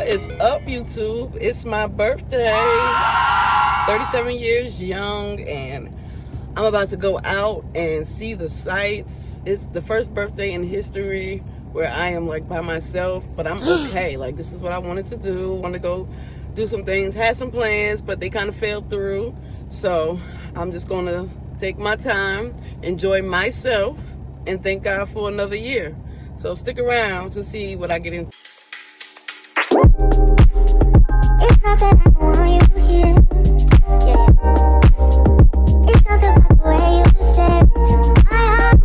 What is up, YouTube? It's my birthday. 37 years young, and I'm about to go out and see the sights. It's the first birthday in history where I am like by myself, but I'm okay. Like, this is what I wanted to do. Want to go do some things, had some plans, but they kind of fell through. So I'm just gonna take my time, enjoy myself, and thank God for another year. So stick around to see what I get into. It's not that I want you here, yeah. It's not the way you stare into my eyes.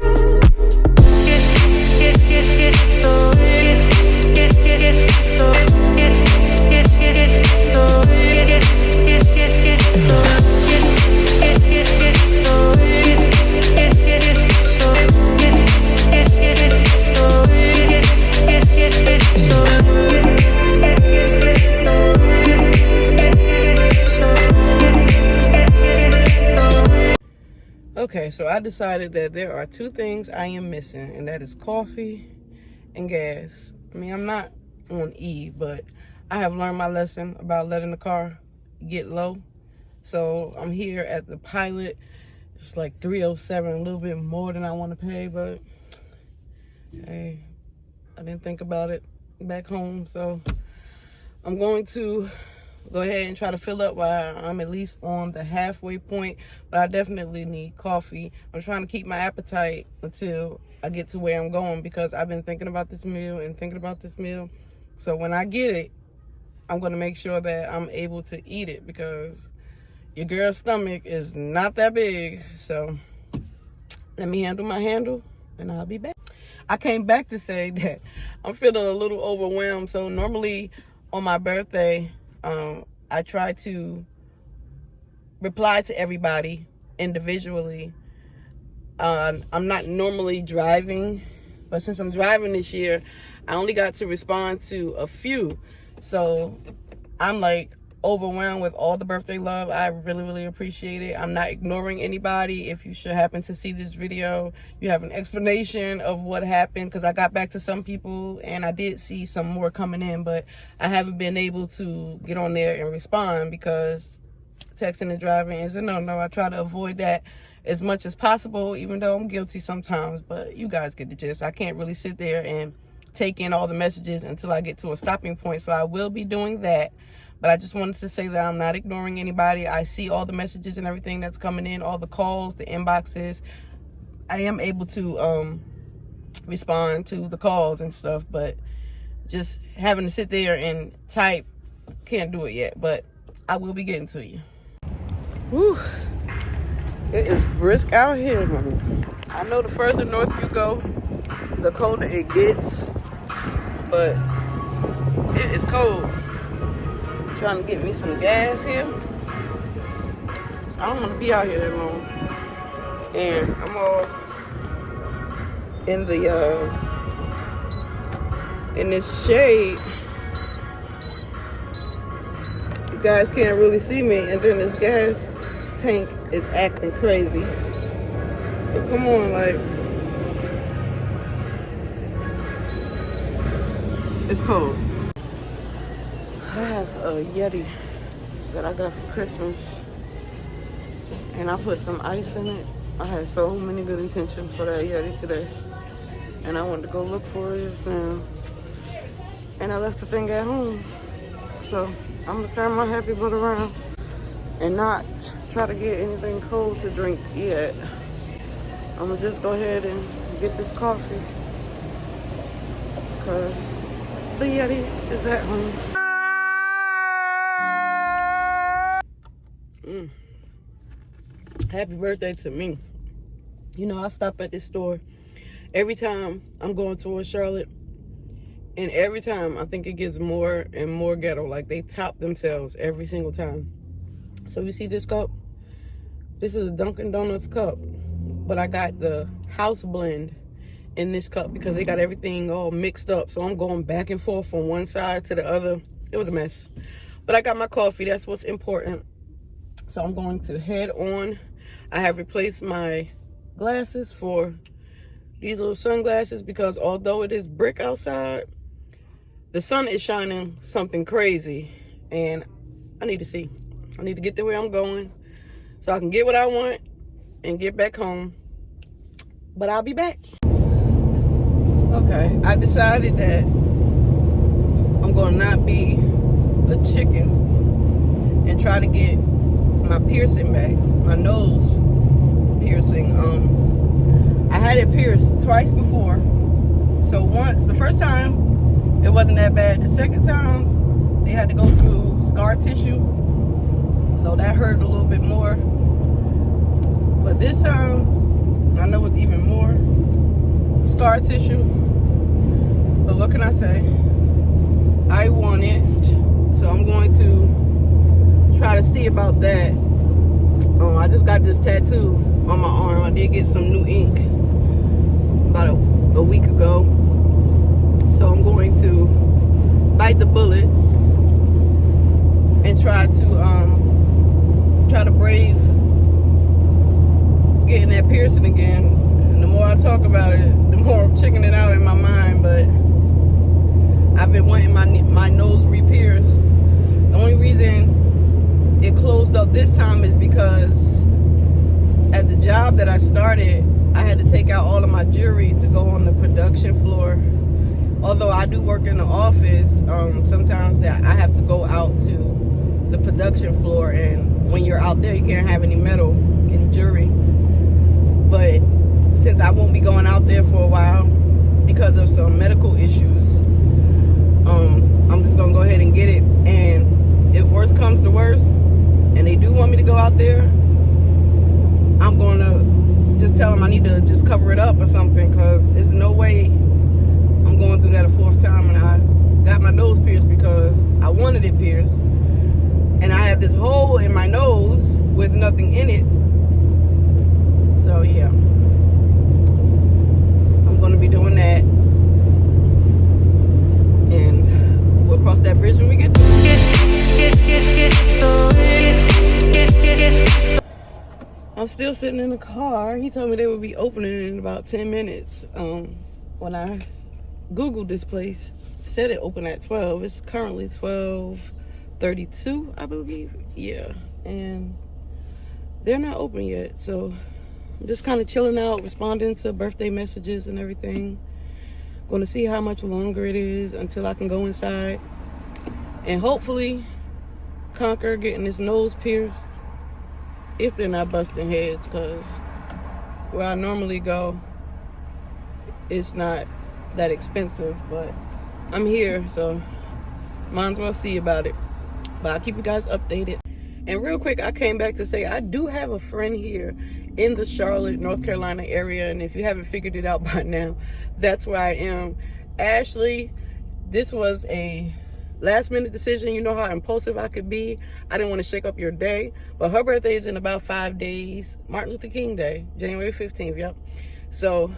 Okay, so I decided that there are two things I am missing, and that is coffee and gas. I mean, I'm not on E, but I have learned my lesson about letting the car get low. So I'm here at the Pilot. It's like $307, a little bit more than I want to pay, but hey, I didn't think about it back home. So I'm going to go ahead and try to fill up while I'm at least on the halfway point, but I definitely need coffee. I'm trying to keep my appetite until I get to where I'm going, because I've been thinking about this meal and thinking about this meal. So when I get it, I'm going to make sure that I'm able to eat it, because your girl's stomach is not that big. So let me handle my handle and I'll be back. I came back to say that I'm feeling a little overwhelmed. So normally on my birthday, I try to reply to everybody individually. I'm not normally driving, but since I'm driving this year, I only got to respond to a few. So I'm like overwhelmed with all the birthday love. I really, really appreciate it. I'm not ignoring anybody. If you should happen to see this video, you have an explanation of what happened, because I got back to some people and I did see some more coming in, but I haven't been able to get on there and respond because texting and driving is a no. I try to avoid that as much as possible, even though I'm guilty sometimes, but you guys get the gist. I can't really sit there and take in all the messages until I get to a stopping point, so I will be doing that. But I just wanted to say that I'm not ignoring anybody. I see all the messages and everything that's coming in, all the calls, the inboxes. I am able to respond to the calls and stuff, but just having to sit there and type, can't do it yet. But I will be getting to you. Whew. It is brisk out here, man. I know the further north you go, the colder it gets, but it is cold. Trying to get me some gas here. So I don't want to be out here that long. And I'm all in the in this shade. You guys can't really see me, and then this gas tank is acting crazy. So come on, like, it's cold. I have a Yeti that I got for Christmas, and I put some ice in it. I had so many good intentions for that Yeti today, and I wanted to go look for it just now, and I left the thing at home. So I'm gonna turn my happy butt around and not try to get anything cold to drink yet. I'm gonna just go ahead and get this coffee, because the Yeti is at home. Happy birthday to me. You know, I stop at this store every time I'm going towards Charlotte, and every time I think it gets more and more ghetto. Like, they top themselves every single time. So you see this cup? This is a Dunkin' Donuts cup, but I got the house blend in this cup because they got everything all mixed up. So I'm going back and forth from one side to the other. It was a mess, but I got my coffee. That's what's important. So I'm going to head on. I have replaced my glasses for these little sunglasses, because although it is brick outside, the sun is shining something crazy, and I need to see. I need to get to where I'm going so I can get what I want and get back home. But I'll be back. Okay, I decided that I'm gonna not be a chicken and try to get my piercing back, my nose piercing. I had it pierced twice before. So once, the first time, it wasn't that bad. The second time, they had to go through scar tissue. So that hurt a little bit more. But this time, I know it's even more scar tissue. But what can I say? I want it. So I'm going to try to see about that. I just got this tattoo on my arm. I did get some new ink about a week ago. So I'm going to bite the bullet and try to brave getting that piercing again. And the more I talk about it, the more I'm checking it out in my mind. But I've been wanting my nose re-pierced. The only reason it closed up this time is because at the job that I started, I had to take out all of my jewelry to go on the production floor. Although I do work in the office, sometimes I have to go out to the production floor, and when you're out there, you can't have any metal, any jewelry. But since I won't be going out there for a while because of some medical issues, I'm just gonna go ahead and get it. And if worse comes to worse, and they do want me to go out there, I'm gonna just tell them I need to just cover it up or something, because there's no way I'm going through that a fourth time. And I got my nose pierced because I wanted it pierced, and I have this hole in my nose with nothing in it. So yeah, I'm gonna be doing that, and we'll cross that bridge when we get to it. I'm still sitting in the car. He told me they would be opening in about 10 minutes. When I Googled this place, it said it opened at 12. It's currently 12:32, I believe. Yeah, and they're not open yet. So I'm just kind of chilling out, responding to birthday messages and everything. Going to see how much longer it is until I can go inside and hopefully conquer getting this nose pierced, if they're not busting heads, because where I normally go, it's not that expensive. But I'm here, so might as well see about it. But I'll keep you guys updated. And real quick, I came back to say I do have a friend here in the Charlotte, North Carolina area, and if you haven't figured it out by now, that's where I am. Ashley, this was a last minute decision. You know how impulsive I could be. I didn't want to shake up your day, but her birthday is in about 5 days. Martin Luther King Day, January 15th. Yep. So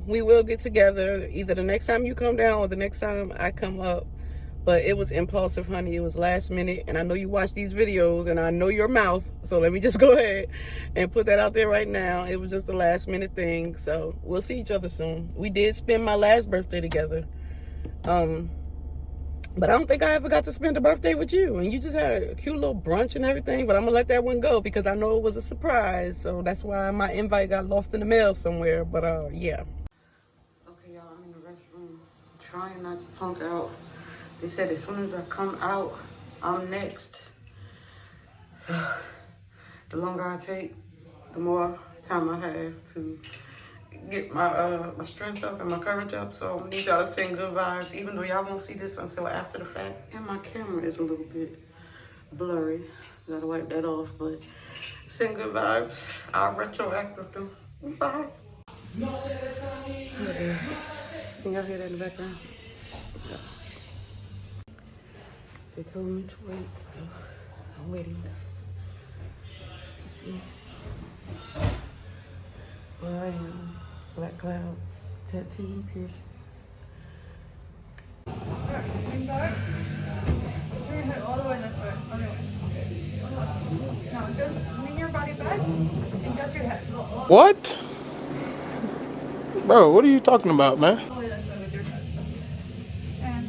we will get together either the next time you come down or the next time I come up. But it was impulsive, honey. It was last minute. And I know you watch these videos and I know your mouth. So let me just go ahead and put that out there right now. It was just a last minute thing. So we'll see each other soon. We did spend my last birthday together. But I don't think I ever got to spend a birthday with you. And you just had a cute little brunch and everything. But I'm going to let that one go because I know it was a surprise. So that's why my invite got lost in the mail somewhere. But yeah. Okay, y'all. I'm in the restroom. I'm trying not to punk out. They said as soon as I come out, I'm next. So the longer I take, the more time I have to get my strength up and my courage up. So I need y'all to send good vibes, even though y'all won't see this until after the fact. And my camera is a little bit blurry. Gotta wipe that off, but send good vibes. I'll retroact with them. Bye. Okay. Can y'all hear that in the background? Yeah. They told me to wait, so I'm waiting. This is where I am. Black Cloud tattoo piercing. Alright, lean back. Turn your head all the way this way. Other way. Now just lean your body back and just your head. What? Bro, what are you talking about, man? All the way this way with your head. And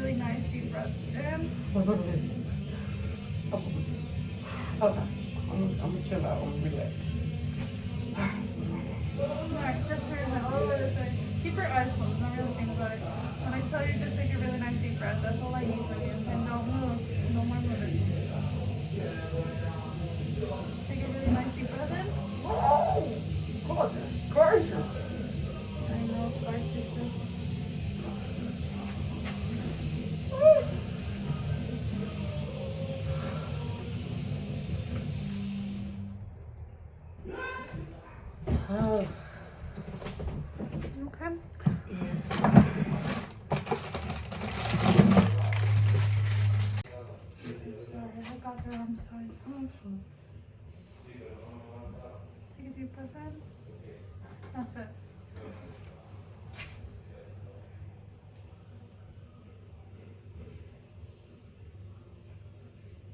really nice deep breath in. Okay. I'm gonna chill out. I'm gonna relax. Alright, just turn your head all the way this way. Keep your eyes closed, don't really think about it. When I tell you, just take a really nice deep breath. That's all I need from you. And don't move. No more moving. Take a really nice deep breath in. Oh! Gorgeous. Gorgeous. I know, scar tissue. Oh. You okay? Yes. Sorry, I got the wrong size. Take a deep breath in. That's it.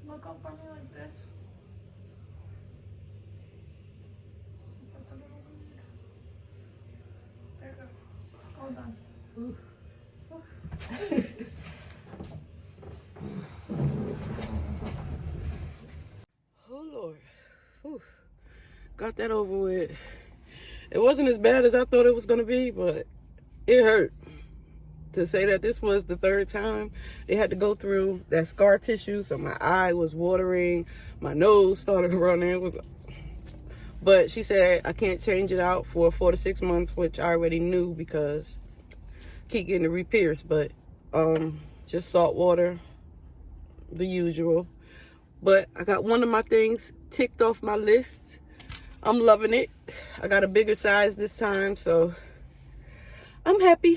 Look up on me like this. That's a little weird. There you go. All done. Oh Lord. Whew. Got that over with. It wasn't as bad as I thought it was gonna be, but it hurt. To say that this was the third time they had to go through that scar tissue, so my eye was watering, my nose started running. But she said I can't change it out for 4 to 6 months, which I already knew because I keep getting it re-pierced. But just salt water, the usual. But I got one of my things ticked off my list. I'm loving it. I got a bigger size this time, so I'm happy.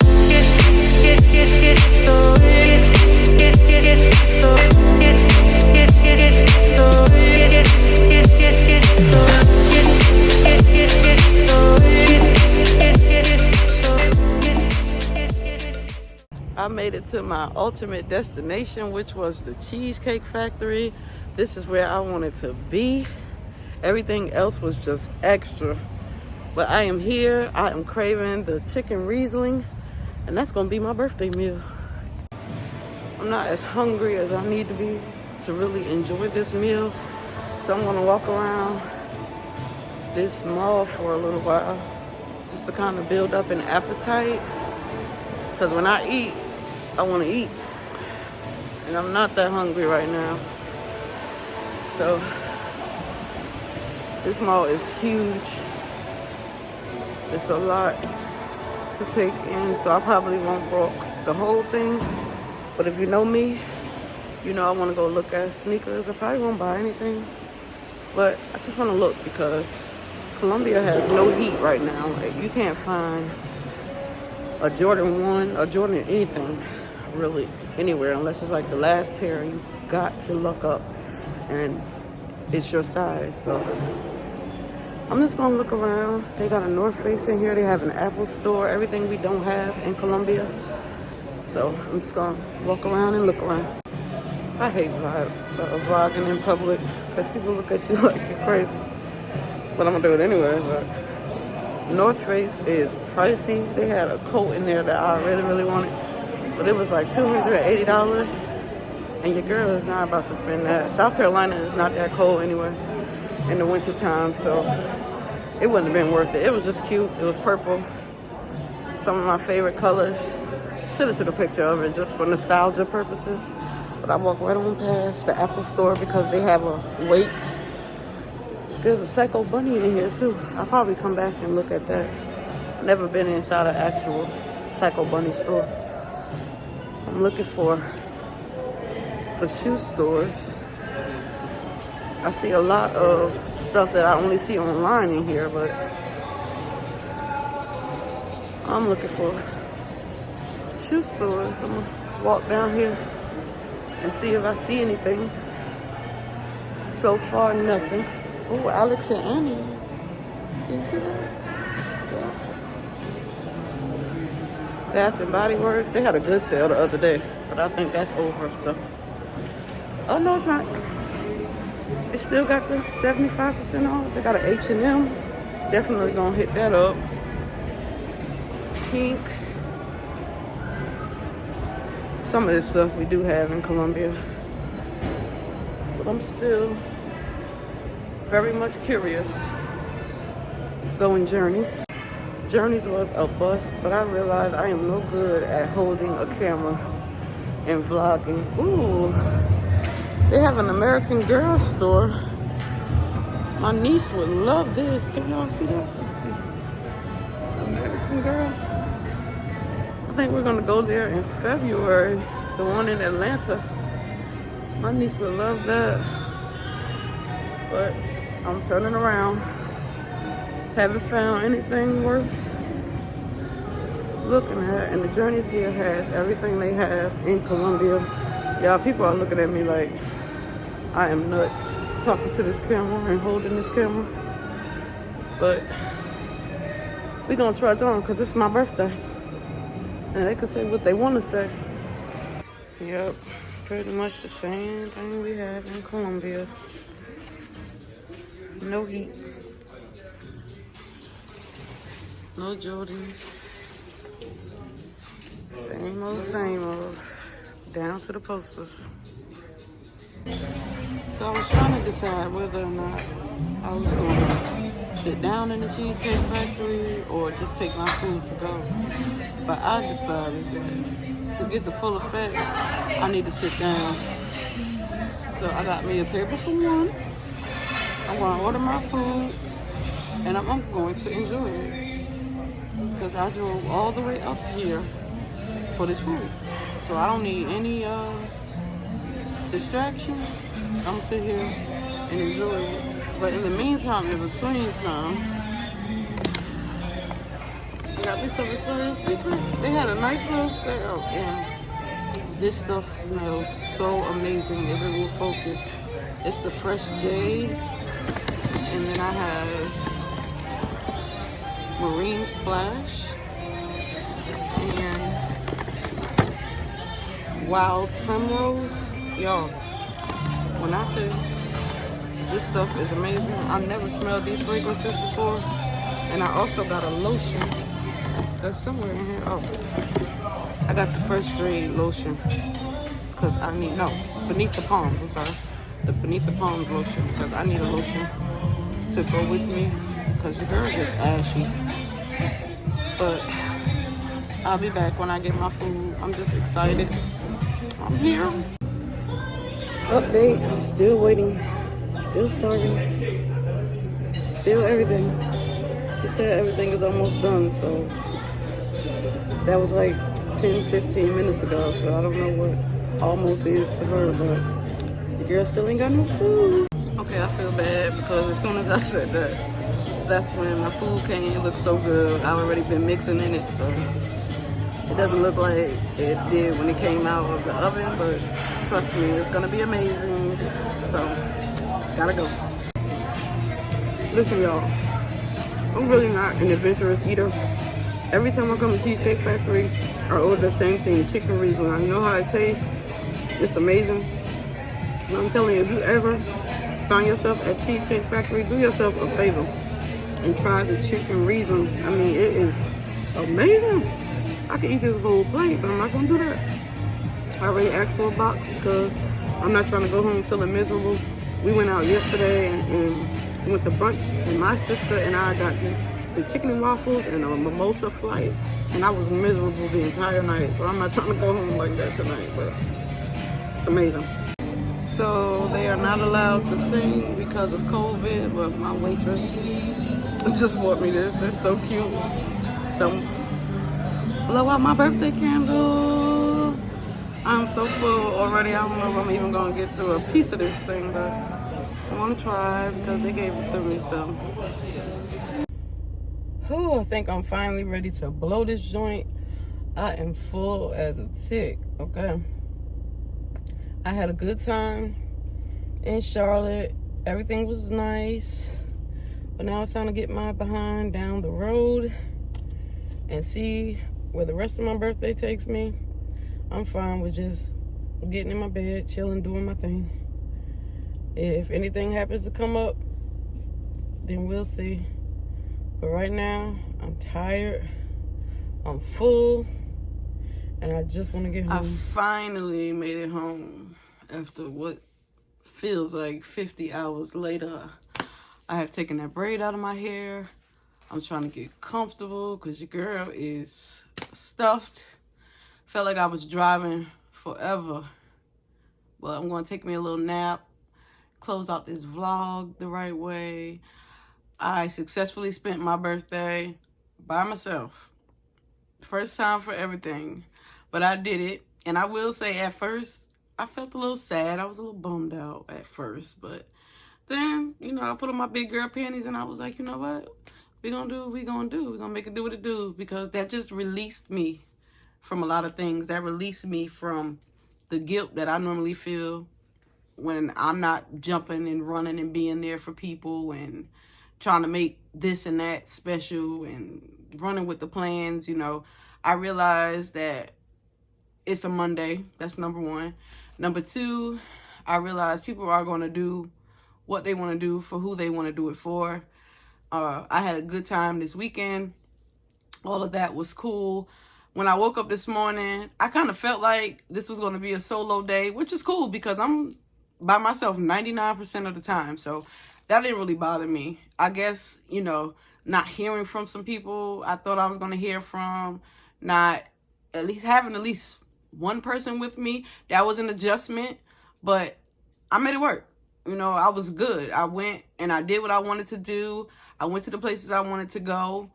I made it to my ultimate destination, which was the Cheesecake Factory. This is where I wanted to be. Everything else was just extra. But I am here. I am craving the chicken Riesling, and that's gonna be my birthday meal. I'm not as hungry as I need to be to really enjoy this meal, so I'm gonna walk around this mall for a little while just to kind of build up an appetite, because when I eat, I want to eat, and I'm not that hungry right now. So this mall is huge. It's a lot to take in, so I probably won't walk the whole thing. But if you know me, you know I want to go look at sneakers. I probably won't buy anything, but I just want to look because Colombia has no heat right now. Like, you can't find a Jordan 1, a Jordan anything, really, anywhere, unless it's like the last pair. You got to look up, and it's your size. So I'm just gonna look around. They got a North Face in here. They have an Apple store, everything we don't have in Colombia. So I'm just gonna walk around and look around. I hate vlogging in public because people look at you like you're crazy. But I'm gonna do it anyway. But North Face is pricey. They had a coat in there that I really wanted, but it was like $280. And your girl is not about to spend that. South Carolina is not that cold anyway in the winter time, so it wouldn't have been worth it. It was just cute. It was purple. Some of my favorite colors. Should have took a picture of it just for nostalgia purposes. But I walked right on past the Apple store because they have a wait. There's a Psycho Bunny in here too. I'll probably come back and look at that. Never been inside an actual Psycho Bunny store. I'm looking for the shoe stores. I see a lot of stuff that I only see online in here, but I'm looking for shoe stores. I'm gonna walk down here and see if I see anything. So far, nothing. Oh, Alex and Annie. Can you see that? Yeah. Bath and Body Works. They had a good sale the other day, but I think that's over. So, oh no, it's not. They still got the 75% off. They got an H&M. Definitely gonna hit that up. Pink. some of this stuff we do have in Colombia. But I'm still very much curious. Going Journeys. Journeys was a bust, but I realized I am no good at holding a camera and vlogging. Ooh, they have an American Girl store. My niece would love this. Can y'all see that? Let's see. American Girl. I think we're gonna go there in February. The one in Atlanta. My niece would love that. But I'm turning around. Haven't found anything worth looking at, and the Journeys here has everything they have in Colombia. Y'all, people are looking at me like I am nuts talking to this camera and holding this camera. But we gonna trudge on because it's my birthday. And they can say what they want to say. Yep, pretty much the same thing we have in Colombia. No heat. No Jordans. Same old. Down to the posters. So I was trying to decide whether or not I was going to sit down in the Cheesecake Factory or just take my food to go. But I decided that to get the full effect, I need to sit down. So I got me a table for one. I'm going to order my food and I'm going to enjoy it. Because I drove all the way up here for this food. So I don't need any distractions. I'm gonna sit here and enjoy it. But in the meantime, in between time, I got me some Victoria's Secret. They had a nice little sale, and this stuff smells so amazing. If it will focus, it's the Fresh Jade, and then I have Marine Splash and Wild Primrose. Y'all, when I say this stuff is amazing, I've never smelled these fragrances before. And I also got a lotion that's somewhere in here. Oh, I got the Fresh Jade lotion because I need, no, Beneath the Palms, I'm sorry, the Beneath the Palms lotion, because I need a lotion to go with me because the girl is ashy. But I'll be back when I get my food. I'm just excited. I'm here. Update, still waiting, still starving, still everything. She said everything is almost done, so that was like 10-15 minutes ago, so I don't know what almost is to her, but the girl still ain't got no food. Okay, I feel bad because as soon as I said that, that's when my food came. It looked so good. I've already been mixing in it, so it doesn't look like it did when it came out of the oven, but trust me, it's gonna be amazing. So, gotta go. Listen, y'all, I'm really not an adventurous eater. Every time I come to Cheesecake Factory, I order the same thing, chicken Riesling. I know how it tastes. It's amazing. And I'm telling you, if you ever find yourself at Cheesecake Factory, do yourself a favor and try the chicken Riesling. I mean, it is amazing. I can eat this whole plate, but I'm not gonna do that. I already asked for a box because I'm not trying to go home feeling miserable. We went out yesterday and we went to brunch, and my sister and I got the chicken and waffles and a mimosa flight, and I was miserable the entire night. But I'm not trying to go home like that tonight, but it's amazing. So they are not allowed to sing because of COVID, but my waitress just bought me this. It's so cute. So blow out my birthday candle. I'm so full already. I don't know if I'm even gonna get through a piece of this thing, but I want to try because they gave it to me. So, I think I'm finally ready to blow this joint. I am full as a tick. Okay. I had a good time in Charlotte. Everything was nice. But now it's time to get my behind down the road and see where the rest of my birthday takes me. I'm fine with just getting in my bed, chilling, doing my thing. If anything happens to come up, then we'll see. But right now, I'm tired, I'm full, and I just want to get home. I finally made it home after what feels like 50 hours later. I have taken that braid out of my hair. I'm trying to get comfortable because your girl is stuffed. Felt like I was driving forever. But I'm going to take me a little nap, close out this vlog the right way. I successfully spent my birthday by myself. First time for everything. But I did it. And I will say at first, I felt a little sad. I was a little bummed out at first. But then, you know, I put on my big girl panties and I was like, you know what? We're going to do what we're going to do. We're going to make it do what it do. Because that just released me from a lot of things. That released me from the guilt that I normally feel when I'm not jumping and running and being there for people and trying to make this and that special and running with the plans. You know, I realized that it's a Monday. That's number one. Number two, I realized people are going to do what they want to do for who they want to do it for. I had a good time this weekend. All of that was cool. When I woke up this morning, I kind of felt like this was going to be a solo day, which is cool because I'm by myself 99% of the time. So that didn't really bother me. I guess, you know, not hearing from some people I thought I was going to hear from, not at least having at least one person with me, that was an adjustment, but I made it work. You know, I was good. I went and I did what I wanted to do. I went to the places I wanted to go.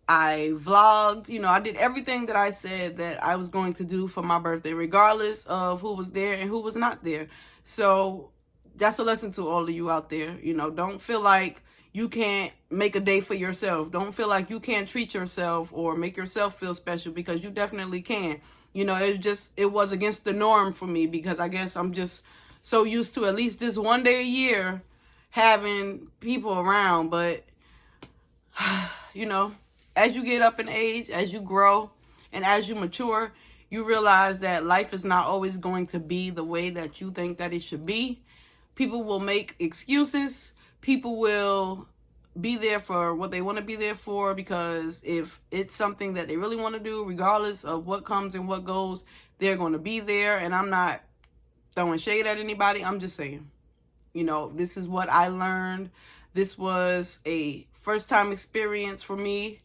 I vlogged, you know, I did everything that I said that I was going to do for my birthday, regardless of who was there and who was not there. So that's a lesson to all of you out there. You know, don't feel like you can't make a day for yourself. Don't feel like you can't treat yourself or make yourself feel special, because you definitely can. You know, it was against the norm for me because I guess I'm just so used to at least this one day a year having people around. But, you know, as you get up in age, as you grow, and as you mature, you realize that life is not always going to be the way that you think that it should be. People will make excuses. People will be there for what they want to be there for, because if it's something that they really want to do, regardless of what comes and what goes, they're going to be there. And I'm not throwing shade at anybody. I'm just saying, you know, this is what I learned. This was a first time experience for me.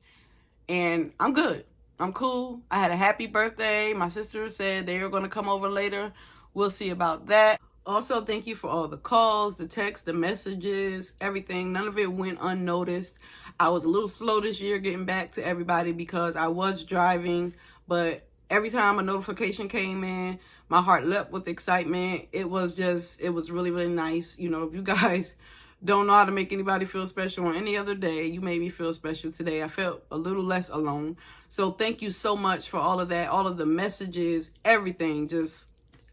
And I'm good. I'm cool. I had a happy birthday. My sister said they were going to come over later. We'll see about that. Also, thank you for all the calls, the texts, the messages, everything. None of it went unnoticed. I was a little slow this year getting back to everybody because I was driving. But every time a notification came in, my heart leapt with excitement. It was really, really nice. You know, if you guys don't know how to make anybody feel special on any other day, you made me feel special today. I felt a little less alone. So thank you so much for all of that, all of the messages, everything.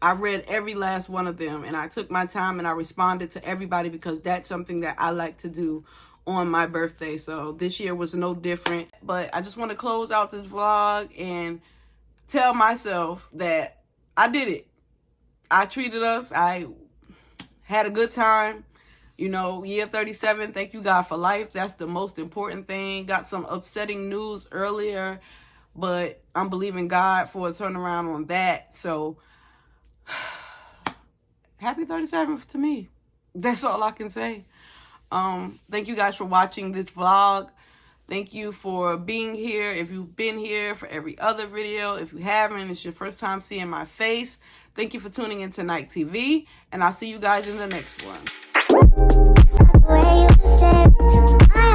I read every last one of them, and I took my time and I responded to everybody because that's something that I like to do on my birthday. So this year was no different. But I just want to close out this vlog and tell myself that I did it. I treated us. I had a good time. You know, year 37, thank you, God, for life. That's the most important thing. Got some upsetting news earlier, but I'm believing God for a turnaround on that. So, happy 37 to me. That's all I can say. Thank you guys for watching this vlog. Thank you for being here. If you've been here for every other video, if you haven't, it's your first time seeing my face. Thank you for tuning into Night TV, and I'll see you guys in the next one. The way you said